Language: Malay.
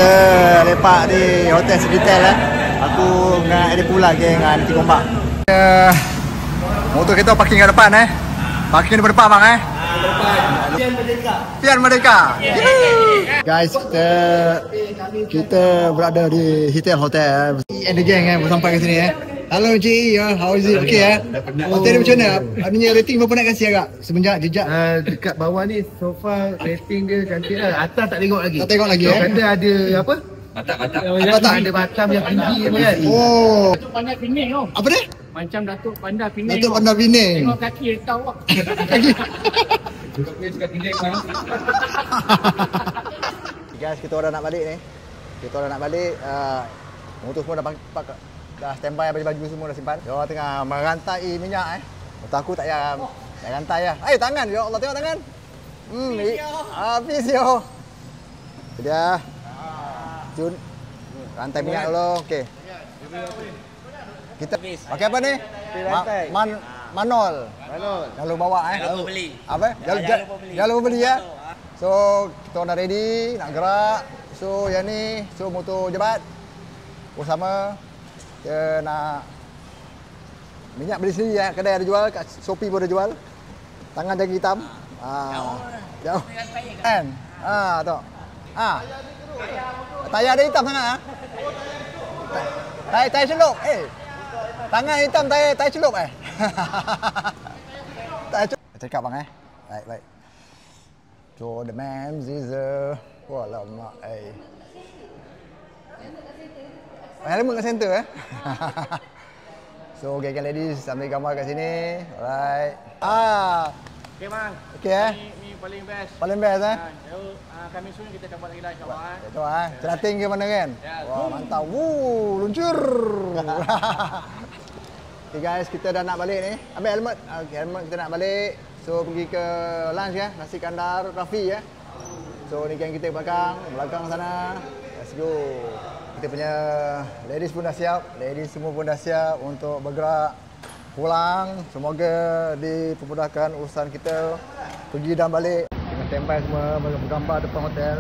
kita lepak di hotel Sofitel lah. Aku dengan Eddie Pula dengan Nanti Gombak. Motor kita parking kat depan Parking depan bang Pian Merdeka. Pian Merdeka. Guys, kita berada di hotel and the gang sampai ke sini Hello Ji, how is it? Okay hotel ni macam mana? Adanya rating berapa nak kasih agak? Semenjak jejak dekat bawah ni so far rating dia cantik lah. Atas tak tengok lagi. Tak tengok lagi Kata ada apa? Batak. Ada Batam yang tinggi kan. Oh. Datuk Pandai Pening tau. Apa dia? Macam Datuk Pandai Pening. Datuk Pandai Pening. Tengok kaki dia tahu lah. Guys, kita orang nak balik ni. Motor semua dah standby, baju-baju semua dah simpan. Dia orang tengah merantai minyak Motor aku tak payah rantai lah. Tangan, ya Allah, tengok tangan. Habis yo. Dia. Jun. Rantai minyak dulu. Okey. Kita pakai apa ni? Manol. Jangan lupa bawa Jangan lupa beli. Apa? Jangan lupa beli ya. So, kita dah ready nak gerak. So, yang ni motor jebat. Bersama kita nak minyak beli sendiri kedai ada jual, kat Shopee pun ada jual. Tangan jaga hitam. Jauh. Kan? Tengok. Tayar ada hitam sangat Tayar celup. Tangan hitam tayar celup Tayar celup. Cakap bang Baik. So the man is walamak helmet kat center So geng-geng ladies ambil gambar kat sini. Alright. Okay bang. Okay Ni paling best. Paling best Kami soon kita akan buat lagi dah insyaAllah Coba cerating ke mana kan? Wah mantap. Luncur. Okay guys, kita dah nak balik ni. Ambil helmet. Helmet kita nak balik. So pergi ke lunch Nasi kandar Rafi So ni geng kita belakang sana. Let's go. Kita punya ladies pun dah siap. Ladies semua pun dah siap untuk bergerak pulang. Semoga dipermudahkan urusan kita pergi dan balik. Dengan standby semua bergambar depan hotel.